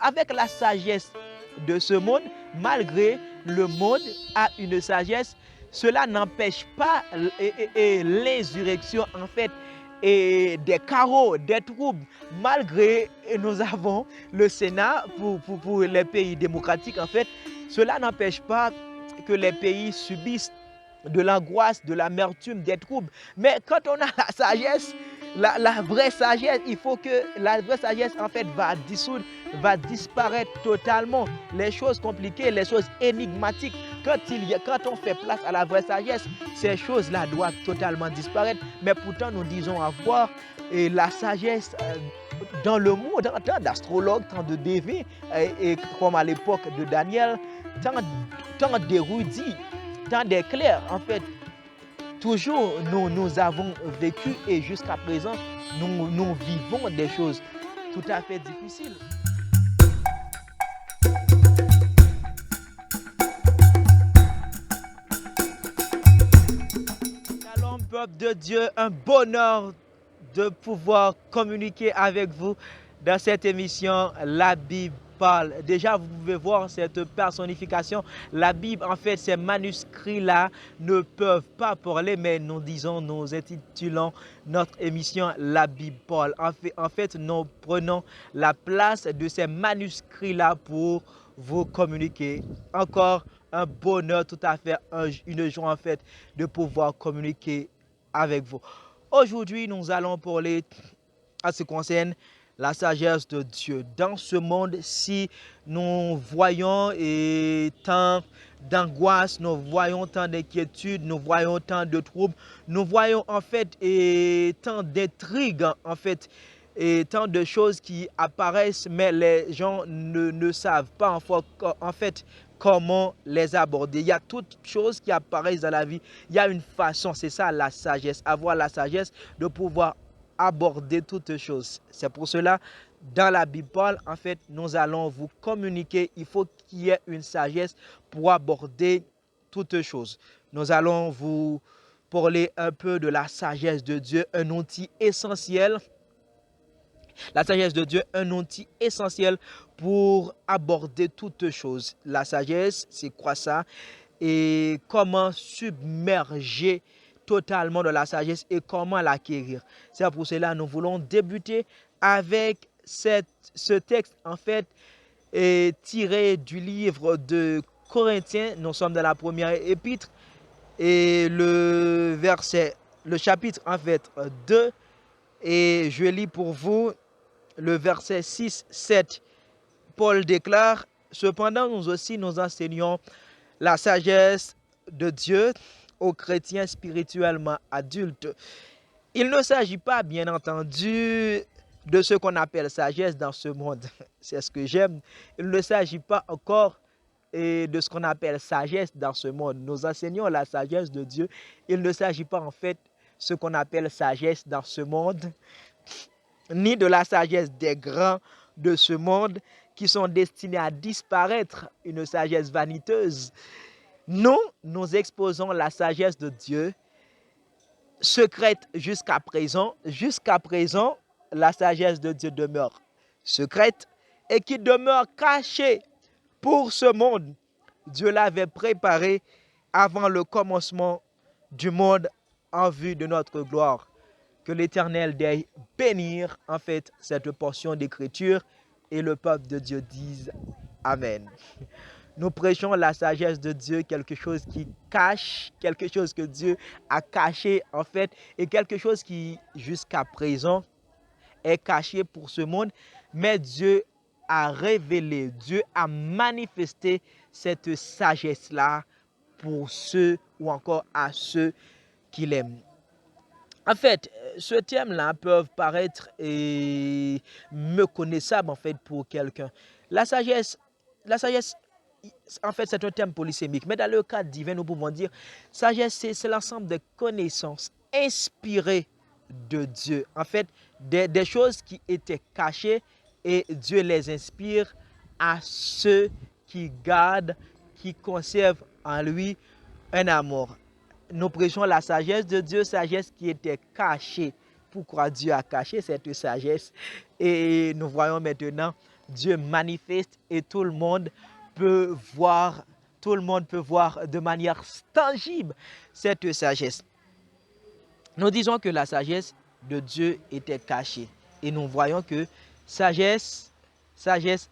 avec la sagesse de ce monde, malgré le monde a une sagesse, cela n'empêche pas l'insurrection en fait et des chaos, des troubles. Malgré nous avons le Sénat pour les pays démocratiques en fait, cela n'empêche pas que les pays subissent de l'angoisse, de l'amertume, des troubles. Mais quand on a la sagesse, la vraie sagesse, il faut que la vraie sagesse en fait va dissoudre, va disparaître totalement les choses compliquées, les choses énigmatiques. Quand on fait place à la vraie sagesse, ces choses-là doivent totalement disparaître. Mais pourtant, nous disons avoir la sagesse dans le monde, tant d'astrologues, tant de devins, comme à l'époque de Daniel, tant d'érudits, tant d'éclairs. En fait, toujours nous avons vécu et jusqu'à présent, nous vivons des choses tout à fait difficiles. Shalom, peuple de Dieu, un bonheur de pouvoir communiquer avec vous dans cette émission La Bible parle. Déjà, vous pouvez voir cette personnification. La Bible, en fait, ces manuscrits-là ne peuvent pas parler, mais nous intitulons notre émission La Bible parle. En fait, nous prenons la place de ces manuscrits-là pour vous communiquer. Encore un bonheur, tout à fait, une joie en fait de pouvoir communiquer avec vous. Aujourd'hui, nous allons parler à ce qui concerne la sagesse de Dieu. Dans ce monde, si nous voyons tant d'angoisse, nous voyons tant d'inquiétude, nous voyons tant de troubles, nous voyons en fait tant d'intrigues, en fait, et tant de choses qui apparaissent, mais les gens ne savent pas en fait comment les aborder. Il y a toutes choses qui apparaissent dans la vie. Il y a une façon, c'est ça la sagesse. Avoir la sagesse de pouvoir aborder toutes choses. C'est pour cela, dans la Bible, en fait, nous allons vous communiquer. Il faut qu'il y ait une sagesse pour aborder toutes choses. Nous allons vous parler un peu de la sagesse de Dieu, un outil essentiel. La sagesse de Dieu, un outil essentiel pour aborder toutes choses. La sagesse, c'est quoi ça? Et comment submerger totalement de la sagesse et comment l'acquérir. C'est pour cela que nous voulons débuter avec ce texte, en fait, tiré du livre de Corinthiens. Nous sommes dans la première épître et le chapitre, en fait, 2. Et je lis pour vous le verset 6, 7. Paul déclare, cependant, nous aussi, nous enseignons la sagesse de Dieu aux chrétiens spirituellement adultes. Il ne s'agit pas, bien entendu, de ce qu'on appelle sagesse dans ce monde. C'est ce que j'aime. Il ne s'agit pas encore de ce qu'on appelle sagesse dans ce monde. Nous enseignons la sagesse de Dieu. Il ne s'agit pas, en fait, ce qu'on appelle sagesse dans ce monde, ni de la sagesse des grands de ce monde qui sont destinés à disparaître, une sagesse vaniteuse. Nous exposons la sagesse de Dieu, secrète jusqu'à présent. Jusqu'à présent, la sagesse de Dieu demeure secrète et qui demeure cachée pour ce monde. Dieu l'avait préparée avant le commencement du monde en vue de notre gloire. Que l'Éternel daigne bénir en fait cette portion d'écriture et le peuple de Dieu dise Amen. Nous prêchons la sagesse de Dieu, quelque chose qui cache, quelque chose que Dieu a caché en fait, et quelque chose qui jusqu'à présent est caché pour ce monde, mais Dieu a révélé, Dieu a manifesté cette sagesse-là pour ceux ou encore à ceux qui l'aiment. En fait, ce thème-là peut paraître méconnaissable en fait pour quelqu'un. La sagesse, en fait, c'est un thème polysémique. Mais dans le cadre divin, nous pouvons dire, sagesse, c'est l'ensemble des connaissances inspirées de Dieu. En fait, des choses qui étaient cachées et Dieu les inspire à ceux qui gardent, qui conservent en lui un amour. Nous prêchons la sagesse de Dieu, sagesse qui était cachée. Pourquoi Dieu a caché cette sagesse? Et nous voyons maintenant Dieu manifeste et tout le monde peut voir, de manière tangible cette sagesse. Nous disons que la sagesse de Dieu était cachée. Et nous voyons que sagesse,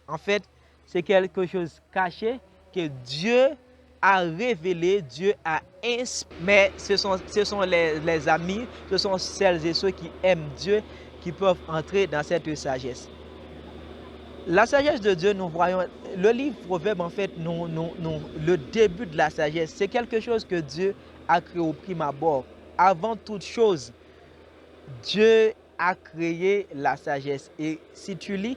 en fait, c'est quelque chose caché que Dieu a révélé, Dieu a inspiré. Mais ce sont les amis, ce sont celles et ceux qui aiment Dieu qui peuvent entrer dans cette sagesse. La sagesse de Dieu, nous voyons, le livre Proverbe, en fait, le début de la sagesse, c'est quelque chose que Dieu a créé au prime abord. Avant toute chose, Dieu a créé la sagesse. Et si tu lis,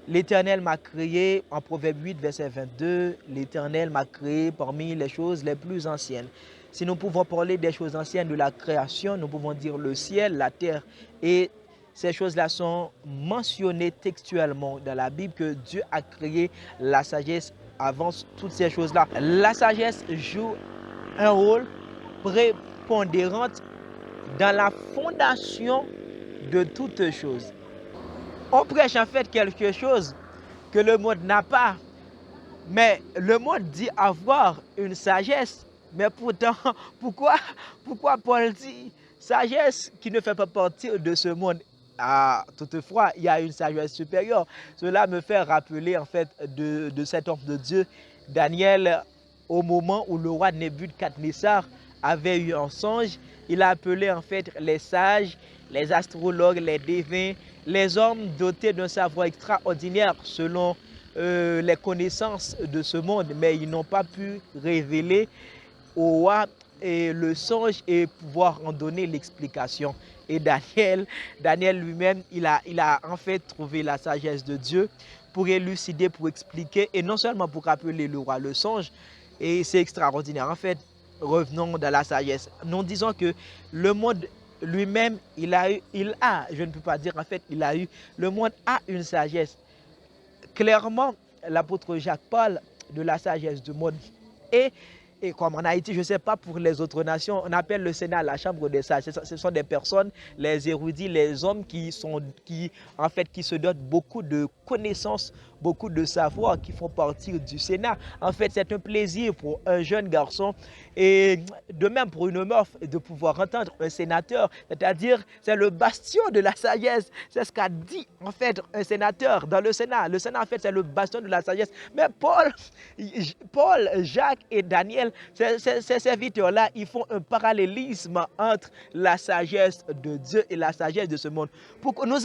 l'Éternel m'a créé, en Proverbe 8, verset 22, l'Éternel m'a créé parmi les choses les plus anciennes. Si nous pouvons parler des choses anciennes de la création, nous pouvons dire le ciel, la terre. Et ces choses-là sont mentionnées textuellement dans la Bible que Dieu a créé la sagesse avant toutes ces choses-là. La sagesse joue un rôle prépondérant dans la fondation de toutes choses. On prêche en fait quelque chose que le monde n'a pas. Mais le monde dit avoir une sagesse. Mais pourtant, pourquoi Paul dit sagesse qui ne fait pas partie de ce monde? Ah, toutefois, il y a une sagesse supérieure. Cela me fait rappeler en fait de cet homme de Dieu, Daniel, au moment où le roi Nebuchadnezzar avait eu un songe. Il a appelé en fait les sages, les astrologues, les devins, les hommes dotés d'un savoir extraordinaire selon les connaissances de ce monde, mais ils n'ont pas pu révéler au roi le songe et pouvoir en donner l'explication. Et Daniel lui-même, il a en fait trouvé la sagesse de Dieu pour élucider, pour expliquer, et non seulement pour rappeler le roi le songe, et c'est extraordinaire. En fait, revenons dans la sagesse. Nous disons que le monde lui-même, je ne peux pas dire en fait, le monde a une sagesse. Clairement, l'apôtre Jacques parle de la sagesse du monde. Et comme en Haïti, je ne sais pas pour les autres nations, on appelle le Sénat la chambre des sages. Ce sont des personnes, les érudits, les hommes qui se dotent beaucoup de connaissances, beaucoup de savoir, qui font partie du Sénat. En fait, c'est un plaisir pour un jeune garçon et de même pour une meuf de pouvoir entendre un sénateur. C'est-à-dire, c'est le bastion de la sagesse. C'est ce qu'a dit en fait un sénateur dans le Sénat. Le Sénat, en fait, c'est le bastion de la sagesse. Mais Paul, Jacques et Daniel, ces serviteurs-là, ils font un parallélisme entre la sagesse de Dieu et la sagesse de ce monde. Nous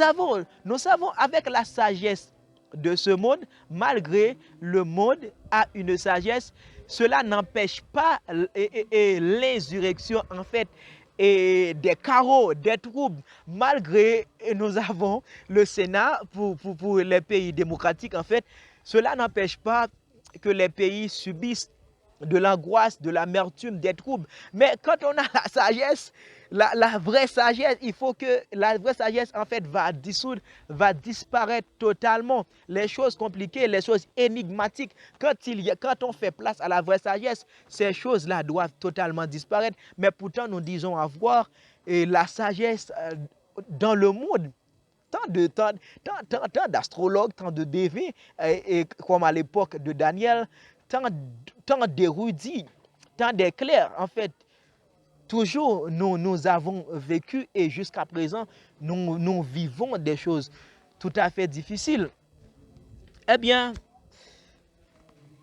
savons avec la sagesse de ce monde, malgré le monde a une sagesse, cela n'empêche pas l'insurrection en fait et des chaos, des troubles, malgré nous avons le Sénat pour les pays démocratiques en fait, cela n'empêche pas que les pays subissent de l'angoisse, de l'amertume, des troubles. Mais quand on a la sagesse, la vraie sagesse, il faut que la vraie sagesse en fait va disparaître totalement. Les choses compliquées, les choses énigmatiques, quand on fait place à la vraie sagesse, ces choses-là doivent totalement disparaître. Mais pourtant, nous disons avoir la sagesse dans le monde. Tant d'astrologues, tant de devins, comme à l'époque de Daniel, tant d'érudits, tant d'éclairs, en fait, toujours nous avons vécu et jusqu'à présent, nous vivons des choses tout à fait difficiles. Eh bien,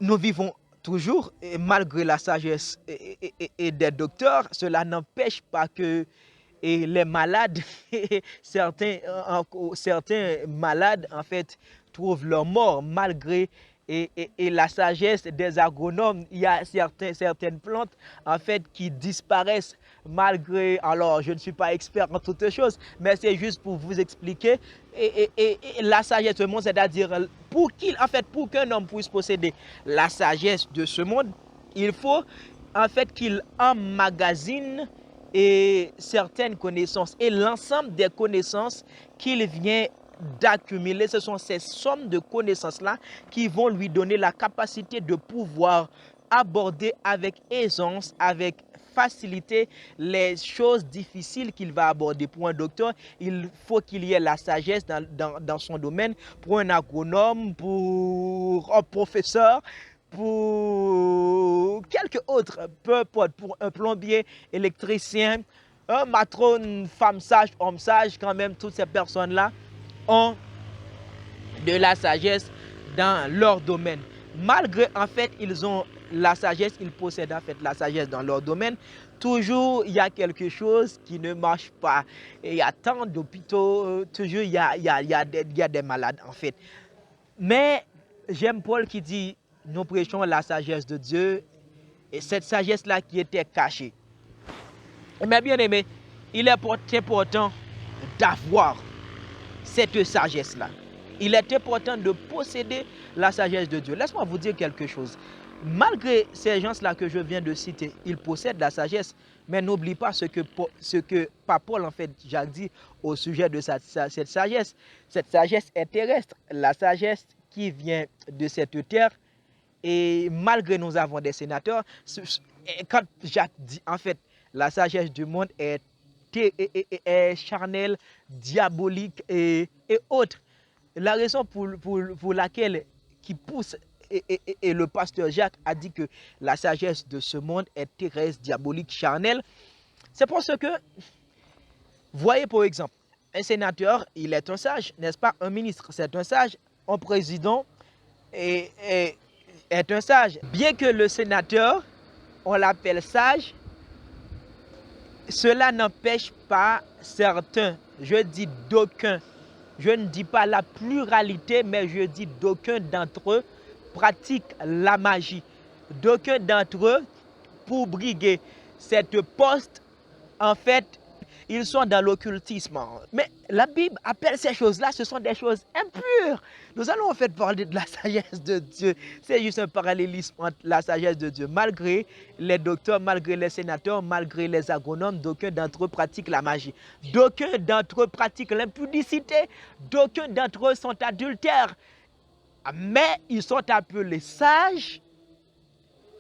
nous vivons toujours, et malgré la sagesse et des docteurs, cela n'empêche pas que les malades, certains malades, en fait, trouvent leur mort malgré la sagesse des agronomes. Il y a certaines plantes, en fait, qui disparaissent malgré... Alors, je ne suis pas expert en toutes choses, mais c'est juste pour vous expliquer. Et la sagesse de ce monde, c'est-à-dire, pour qu'un homme puisse posséder la sagesse de ce monde, il faut, en fait, qu'il emmagasine certaines connaissances. Et l'ensemble des connaissances qu'il vient d'accumuler, ce sont ces sommes de connaissances-là qui vont lui donner la capacité de pouvoir aborder avec aisance, avec faciliter les choses difficiles qu'il va aborder. Pour un docteur, il faut qu'il y ait la sagesse dans son domaine. Pour un agronome, pour un professeur, pour quelque autre, peu importe, pour un plombier, électricien, un matron, une femme sage, homme sage, quand même, toutes ces personnes-là ont de la sagesse dans leur domaine. Malgré, en fait, ils ont la sagesse, ils possèdent en fait la sagesse dans leur domaine, toujours il y a quelque chose qui ne marche pas. Et il y a tant d'hôpitaux, toujours il y a des malades en fait. Mais j'aime Paul qui dit, nous prêchons la sagesse de Dieu, et cette sagesse-là qui était cachée. Mais bien aimé, il est important d'avoir cette sagesse-là. Il est important de posséder la sagesse de Dieu. Laisse-moi vous dire quelque chose. Malgré ces gens-là que je viens de citer, ils possèdent la sagesse, mais n'oublie pas ce que Paul, en fait, Jacques dit au sujet de cette sagesse. Cette sagesse est terrestre, la sagesse qui vient de cette terre. Et malgré nous avons des sénateurs, quand Jacques dit, en fait, la sagesse du monde est charnelle, diabolique et autres. La raison pour laquelle qui pousse et le pasteur Jacques a dit que la sagesse de ce monde est terrestre, diabolique, charnelle, c'est parce que, voyez par exemple, un sénateur, il est un sage, n'est-ce pas? Un ministre, c'est un sage. Un président est un sage. Bien que le sénateur, on l'appelle sage, cela n'empêche pas certains, je dis d'aucuns, je ne dis pas la pluralité, mais je dis d'aucuns d'entre eux pratiquent la magie. D'aucuns d'entre eux, pour briguer cette poste, en fait, ils sont dans l'occultisme. Mais la Bible appelle ces choses-là, ce sont des choses impures. Nous allons en fait parler de la sagesse de Dieu. C'est juste un parallélisme entre la sagesse de Dieu. Malgré les docteurs, malgré les sénateurs, malgré les agronomes, d'aucuns d'entre eux pratiquent la magie. D'aucuns d'entre eux pratiquent l'impudicité. D'aucuns d'entre eux sont adultères. Mais ils sont appelés sages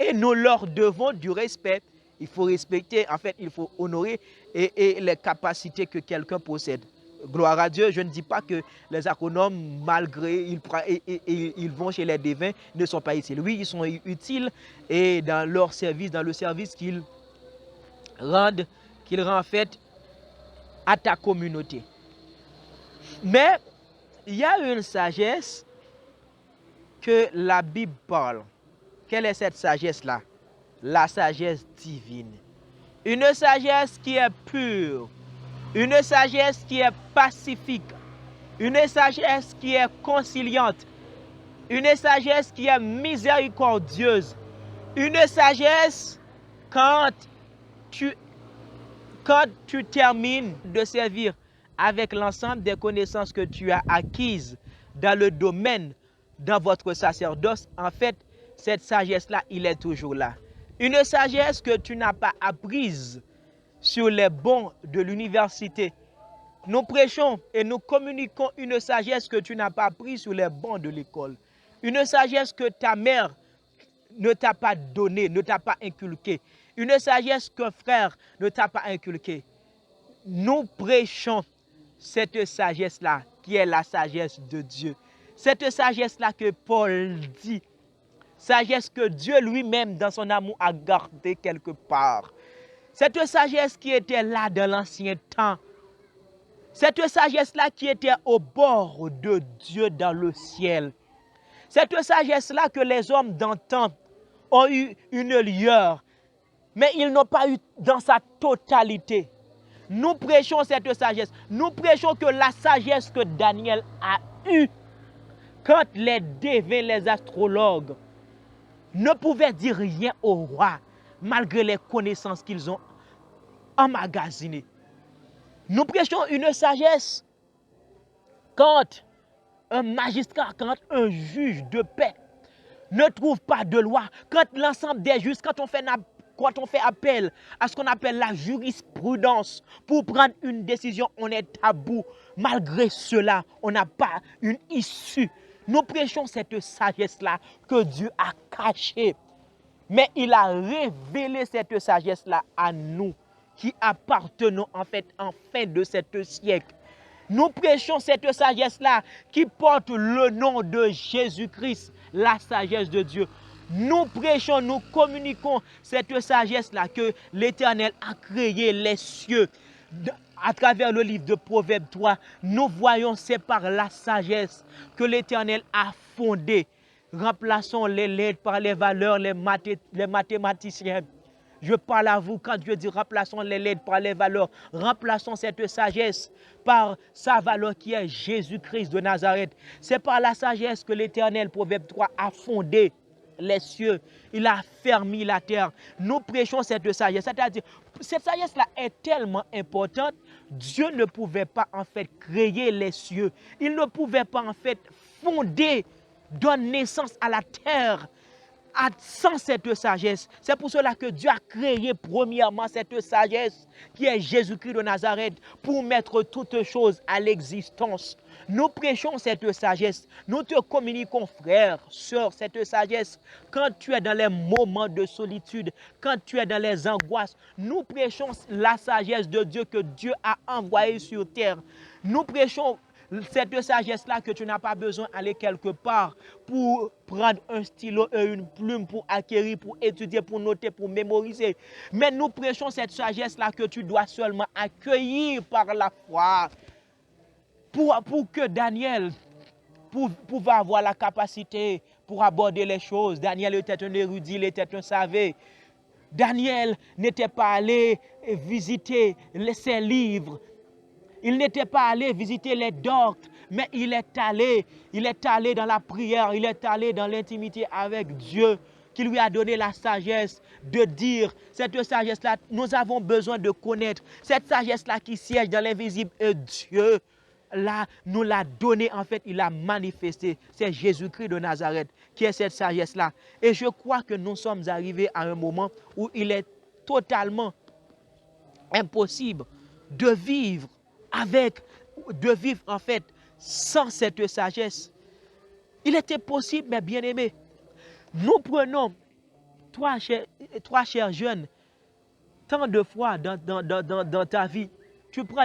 et nous leur devons du respect. Il faut respecter, en fait, il faut honorer et les capacités que quelqu'un possède. Gloire à Dieu, je ne dis pas que les agronomes, malgré ils vont chez les devins, ne sont pas utiles. Oui, ils sont utiles et dans leur service, dans le service qu'ils rendent en fait à ta communauté. Mais il y a une sagesse que la Bible parle. Quelle est cette sagesse-là? La sagesse divine. Une sagesse qui est pure. Une sagesse qui est pacifique. Une sagesse qui est conciliante. Une sagesse qui est miséricordieuse. Une sagesse quand tu termines de servir avec l'ensemble des connaissances que tu as acquises dans le domaine, dans votre sacerdoce, en fait, cette sagesse-là, il est toujours là. Une sagesse que tu n'as pas apprise sur les bancs de l'université. Nous prêchons et nous communiquons une sagesse que tu n'as pas apprise sur les bancs de l'école. Une sagesse que ta mère ne t'a pas donnée, ne t'a pas inculquée. Une sagesse qu'un frère ne t'a pas inculquée. Nous prêchons cette sagesse-là qui est la sagesse de Dieu. Cette sagesse-là que Paul dit. Sagesse que Dieu lui-même, dans son amour, a gardée quelque part. Cette sagesse qui était là dans l'ancien temps. Cette sagesse-là qui était au bord de Dieu dans le ciel. Cette sagesse-là que les hommes d'antan ont eu une lueur, mais ils n'ont pas eu dans sa totalité. Nous prêchons cette sagesse. Nous prêchons que la sagesse que Daniel a eue quand les devins, les astrologues, ne pouvaient dire rien au roi, malgré les connaissances qu'ils ont emmagasinées. Nous prêchons une sagesse quand un magistrat, quand un juge de paix ne trouve pas de loi, quand l'ensemble des juges, quand on fait appel à ce qu'on appelle la jurisprudence pour prendre une décision, on est à bout. Malgré cela, on n'a pas une issue. Nous prêchons cette sagesse-là que Dieu a cachée. mais il a révélé cette sagesse-là à nous, qui appartenons en fin de cet siècle. Nous prêchons cette sagesse-là qui porte le nom de Jésus-Christ, la sagesse de Dieu. Nous prêchons, nous communiquons cette sagesse-là que l'Éternel a créé les cieux. À travers le livre de Proverbes 3, nous voyons c'est par la sagesse que l'Éternel a fondé. Remplaçons les lettres par les valeurs, les mathématiciens. Je parle à vous quand Dieu dit remplaçons les lettres par les valeurs. Remplaçons cette sagesse par sa valeur qui est Jésus-Christ de Nazareth. C'est par la sagesse que l'Éternel, Proverbe 3, a fondé les cieux. Il a fermé la terre. Nous prêchons cette sagesse. C'est-à-dire, cette sagesse-là est tellement importante, Dieu ne pouvait pas en fait créer les cieux. Il ne pouvait pas en fait fonder, donner naissance à la terre sans cette sagesse. C'est pour cela que Dieu a créé premièrement cette sagesse qui est Jésus-Christ de Nazareth pour mettre toutes choses à l'existence. Nous prêchons cette sagesse. Nous te communiquons, frère, sœur, cette sagesse. Quand tu es dans les moments de solitude, quand tu es dans les angoisses, nous prêchons la sagesse de Dieu que Dieu a envoyée sur terre. Nous prêchons cette sagesse-là que tu n'as pas besoin d'aller quelque part pour prendre un stylo et une plume pour acquérir, pour étudier, pour noter, pour mémoriser. Mais nous prêchons cette sagesse-là que tu dois seulement accueillir par la foi. Pour que Daniel pouvait avoir la capacité pour aborder les choses. Daniel était un érudit, il était un savant. Daniel n'était pas allé visiter ses livres. Il n'était pas allé visiter les doctes, mais il est allé dans la prière, il est allé dans l'intimité avec Dieu, qui lui a donné la sagesse de dire, cette sagesse-là, nous avons besoin de connaître, cette sagesse-là qui siège dans l'invisible, et Dieu, là, nous l'a donné, en fait, il l'a manifesté. C'est Jésus-Christ de Nazareth qui est cette sagesse-là. Et je crois que nous sommes arrivés à un moment où il est totalement impossible de vivre en fait sans cette sagesse. Il était possible, mais bien aimé. Nous prenons, toi chers jeunes, tant de fois dans ta vie, tu prends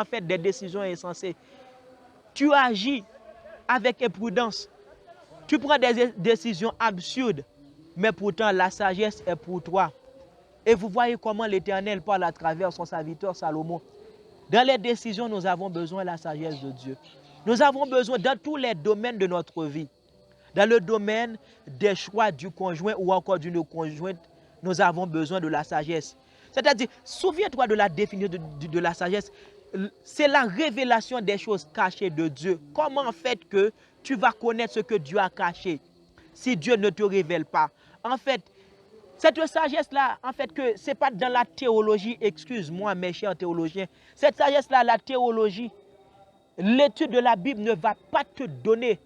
en fait des décisions insensées. Tu agis avec imprudence. Tu prends des décisions absurdes, mais pourtant la sagesse est pour toi. Et vous voyez comment l'Éternel parle à travers son serviteur Salomon. Dans les décisions, nous avons besoin de la sagesse de Dieu. Nous avons besoin dans tous les domaines de notre vie. Dans le domaine des choix du conjoint ou encore d'une conjointe, nous avons besoin de la sagesse. C'est-à-dire, souviens-toi de la définition de la sagesse. C'est la révélation des choses cachées de Dieu. Comment en fait que tu vas connaître ce que Dieu a caché si Dieu ne te révèle pas? En fait, cette sagesse-là, en fait, que ce n'est pas dans la théologie, excuse-moi mes chers théologiens, cette sagesse-là, la théologie, l'étude de la Bible ne va pas te donner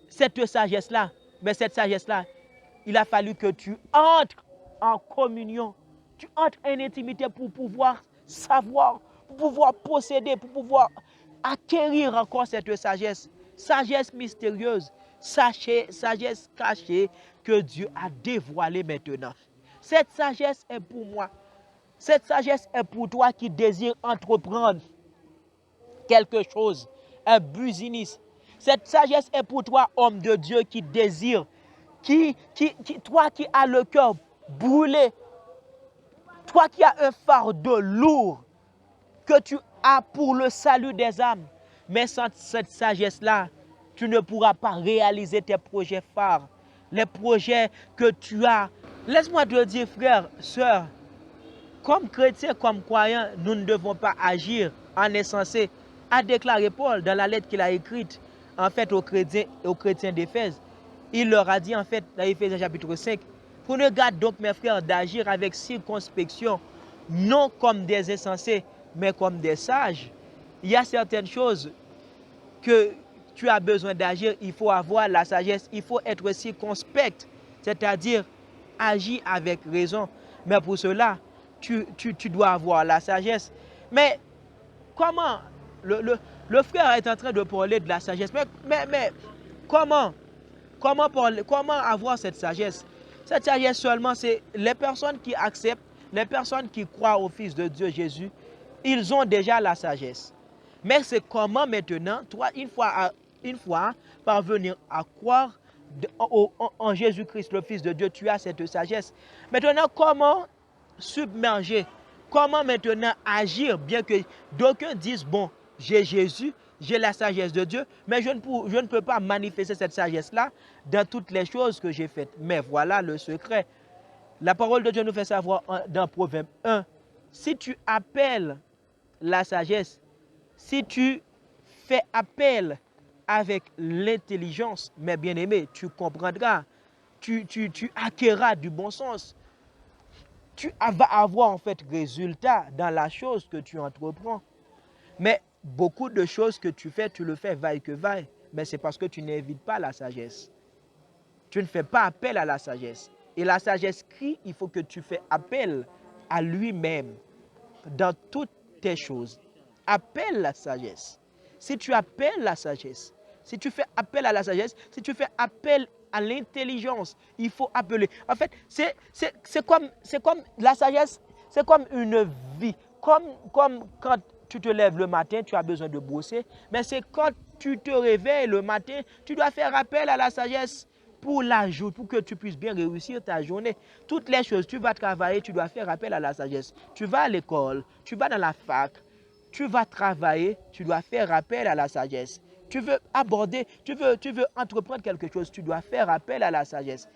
cette sagesse-là. Mais cette sagesse-là, il a fallu que tu entres en communion, tu entres en intimité pour pouvoir savoir, pour pouvoir posséder, pour pouvoir acquérir encore cette sagesse. Sagesse mystérieuse, sagesse cachée que Dieu a dévoilée maintenant. Cette sagesse est pour moi. Cette sagesse est pour toi qui désire entreprendre quelque chose, un business. Cette sagesse est pour toi, homme de Dieu, qui désire, toi qui as le cœur brûlé, toi qui as un fardeau lourd que tu as pour le salut des âmes. Mais sans cette sagesse-là, tu ne pourras pas réaliser tes projets phares, les projets que tu as. Laisse-moi te dire, frère, sœur, comme chrétiens, comme croyants, nous ne devons pas agir en insensé, a déclaré Paul dans la lettre qu'il a écrite en fait aux chrétiens d'Éphèse. Il leur a dit en fait dans Éphésiens chapitre 5, prenez garde donc mes frères d'agir avec circonspection, non comme des insensés, mais comme des sages. Il y a certaines choses que tu as besoin d'agir, il faut avoir la sagesse, il faut être circonspect, c'est-à-dire agir avec raison. Mais pour cela, tu dois avoir la sagesse. Mais comment le frère est en train de parler de la sagesse, mais comment avoir cette sagesse? Cette sagesse seulement, c'est les personnes qui acceptent, les personnes qui croient au Fils de Dieu Jésus, ils ont déjà la sagesse. Mais c'est comment maintenant, toi, une fois parvenir à croire en Jésus-Christ, le Fils de Dieu, tu as cette sagesse. Maintenant, comment submerger, comment maintenant agir, bien que d'aucuns disent, bon, j'ai Jésus, j'ai la sagesse de Dieu, mais je ne peux pas manifester cette sagesse-là dans toutes les choses que j'ai faites. Mais voilà le secret. La parole de Dieu nous fait savoir dans Proverbe 1, si tu appelles la sagesse, si tu fais appel avec l'intelligence, mes bien-aimés, tu comprendras, tu acquerras du bon sens. Tu vas avoir en fait résultat dans la chose que tu entreprends. Mais beaucoup de choses que tu fais, tu le fais vaille que vaille. Mais c'est parce que tu n'invites pas la sagesse. Tu ne fais pas appel à la sagesse. Et la sagesse crie, il faut que tu fais appel à lui-même dans toutes tes choses. Appelle la sagesse. Si tu appelles la sagesse, si tu fais appel à la sagesse, si tu fais appel à l'intelligence, il faut appeler. En fait, c'est comme la sagesse, c'est comme une vie. Comme quand tu te lèves le matin, tu as besoin de bosser, mais c'est quand tu te réveilles le matin, tu dois faire appel à la sagesse pour la journée, pour que tu puisses bien réussir ta journée. Toutes les choses, tu vas travailler, tu dois faire appel à la sagesse. Tu vas à l'école, tu vas dans la fac, tu vas travailler, tu dois faire appel à la sagesse. Tu veux aborder, tu veux entreprendre quelque chose, tu dois faire appel à la sagesse.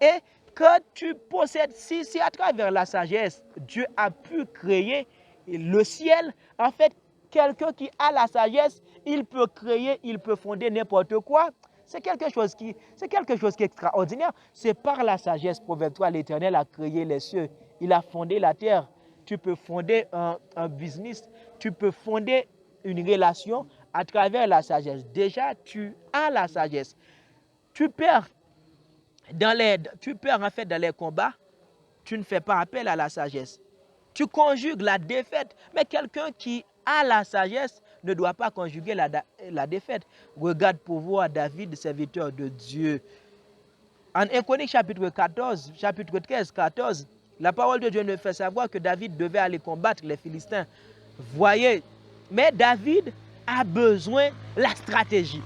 Et quand tu possèdes, si à travers la sagesse, Dieu a pu créer le ciel, en fait, quelqu'un qui a la sagesse, il peut créer, il peut fonder n'importe quoi. C'est quelque chose qui est extraordinaire. C'est par la sagesse, proverbe 3, l'Éternel a créé les cieux. Il a fondé la terre. Tu peux fonder un business. Tu peux fonder une relation à travers la sagesse. Déjà, tu as la sagesse. Tu perds en fait dans les combats. Tu ne fais pas appel à la sagesse. Tu conjugues la défaite. Mais quelqu'un qui a la sagesse ne doit pas conjuguer la défaite. Regarde pour voir David, serviteur de Dieu. En 1 Chronique chapitre 13, 14, la parole de Dieu nous fait savoir que David devait aller combattre les Philistins. Voyez, mais David a besoin de la stratégie.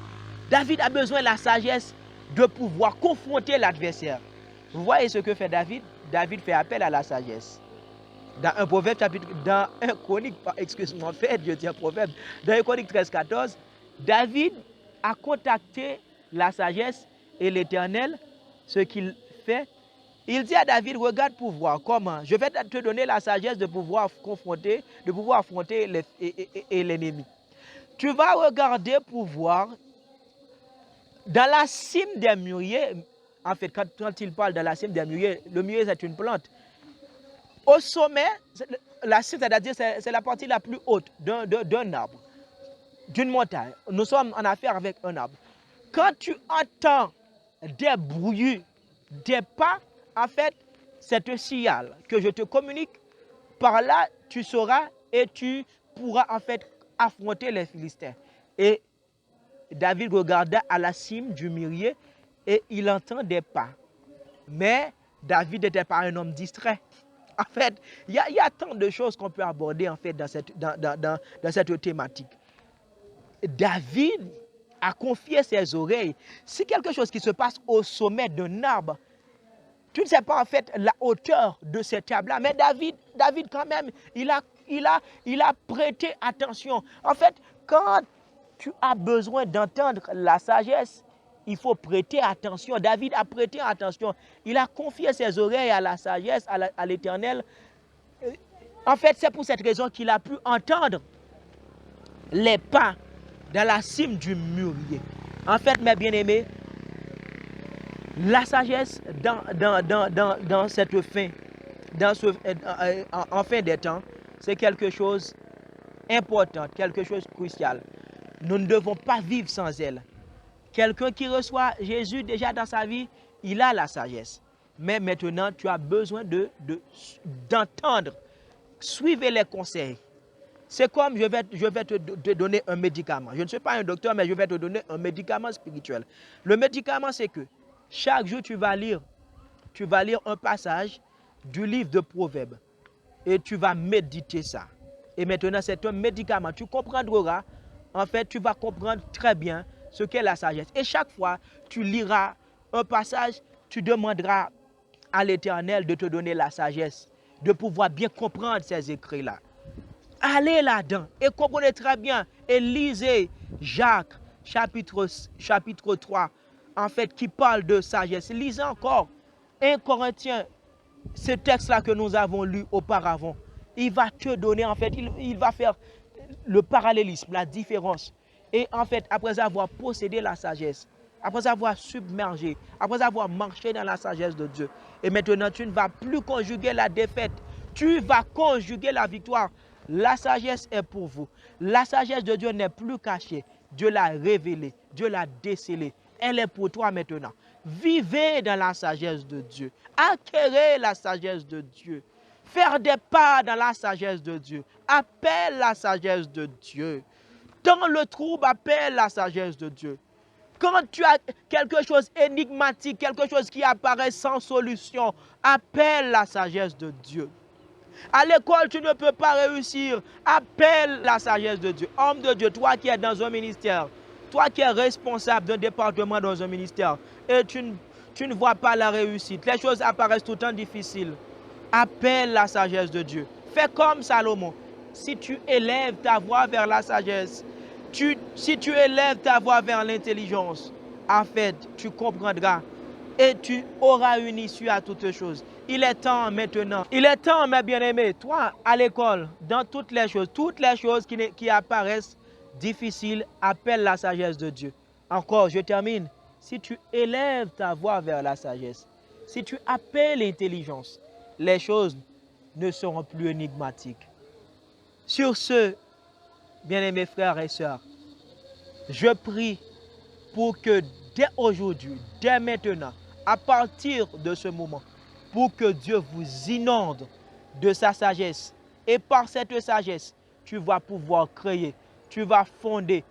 David a besoin de la sagesse de pouvoir confronter l'adversaire. Vous voyez ce que fait David? David fait appel à la sagesse. Dans un proverbe dans un chronique, excuse-moi, je dis un proverbe, dans un chronique 13, 14, David a contacté la sagesse et l'Éternel, ce qu'il fait. Il dit à David, regarde pour voir comment. Je vais te donner la sagesse de pouvoir confronter, de pouvoir affronter l'ennemi. Tu vas regarder pour voir dans la cime des mûriers. En fait, quand il parle de la cime des mûriers, le mûrier c'est une plante. Au sommet, la cime, c'est-à-dire c'est la partie la plus haute d'un arbre, d'une montagne. Nous sommes en affaire avec un arbre. Quand tu entends des bruits, des pas, en fait, c'est un signal que je te communique. Par là, tu sauras et tu pourras en fait affronter les Philistins. Et David regarda à la cime du mûrier et il entend des pas. Mais David n'était pas un homme distrait. En fait, il y a tant de choses qu'on peut aborder en fait dans cette thématique. David a confié ses oreilles. Si quelque chose qui se passe au sommet d'un arbre, tu ne sais pas en fait la hauteur de cet arbre-là. Mais David quand même, il a prêté attention. En fait, quand tu as besoin d'entendre la sagesse, il faut prêter attention. David a prêté attention. Il a confié ses oreilles à la sagesse, à l'Éternel. En fait, c'est pour cette raison qu'il a pu entendre les pas dans la cime du mûrier. En fait, mes bien-aimés, la sagesse dans cette fin, en fin des temps, c'est quelque chose d'important, quelque chose de crucial. Nous ne devons pas vivre sans elle. Quelqu'un qui reçoit Jésus déjà dans sa vie, il a la sagesse. Mais maintenant, tu as besoin d'entendre. Suivez les conseils. C'est comme je vais te donner un médicament. Je ne suis pas un docteur, mais je vais te donner un médicament spirituel. Le médicament, c'est que chaque jour, tu vas lire tu vas lire un passage du livre de Proverbes et tu vas méditer ça. Et maintenant, c'est un médicament. Tu comprendras, en fait, tu vas comprendre très bien ce qu'est la sagesse. Et chaque fois, tu liras un passage, tu demanderas à l'Éternel de te donner la sagesse, de pouvoir bien comprendre ces écrits-là. Allez là-dedans et comprenez très bien et lisez Jacques chapitre 3, en fait, qui parle de sagesse. Lisez encore 1 Corinthiens, ce texte-là que nous avons lu auparavant. Il va te donner, en fait, il va faire le parallélisme, la différence. Et en fait, après avoir possédé la sagesse, après avoir submergé, après avoir marché dans la sagesse de Dieu, et maintenant tu ne vas plus conjuguer la défaite, tu vas conjuguer la victoire. La sagesse est pour vous. La sagesse de Dieu n'est plus cachée. Dieu l'a révélée, Dieu l'a décelée. Elle est pour toi maintenant. Vivez dans la sagesse de Dieu. Acquérez la sagesse de Dieu. Faire des pas dans la sagesse de Dieu. Appelle la sagesse de Dieu. Dans le trouble, appelle la sagesse de Dieu. Quand tu as quelque chose énigmatique, quelque chose qui apparaît sans solution, appelle la sagesse de Dieu. À l'école, tu ne peux pas réussir. Appelle la sagesse de Dieu. Homme de Dieu, toi qui es dans un ministère, toi qui es responsable d'un département dans un ministère, et tu ne vois pas la réussite, les choses apparaissent tout le temps difficiles. Appelle la sagesse de Dieu. Fais comme Salomon. Si tu élèves ta voix vers la sagesse, si tu élèves ta voix vers l'intelligence, en fait, tu comprendras et tu auras une issue à toutes choses. Il est temps maintenant. Il est temps, mes bien-aimés, toi, à l'école, dans toutes les choses qui apparaissent difficiles, appelle la sagesse de Dieu. Encore, je termine. Si tu élèves ta voix vers la sagesse, si tu appelles l'intelligence, les choses ne seront plus énigmatiques. Sur ce, bien-aimés frères et sœurs, je prie pour que dès aujourd'hui, dès maintenant, à partir de ce moment, pour que Dieu vous inonde de sa sagesse. Et par cette sagesse, tu vas pouvoir créer, tu vas fonder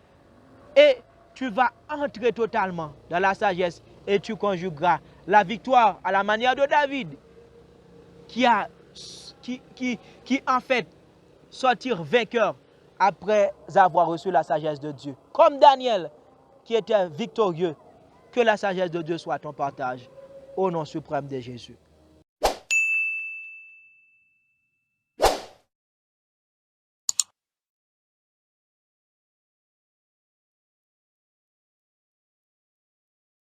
et tu vas entrer totalement dans la sagesse et tu conjugueras la victoire à la manière de David qui en fait sortir vainqueur après avoir reçu la sagesse de Dieu. Comme Daniel qui était victorieux, que la sagesse de Dieu soit ton partage. Au nom suprême de Jésus.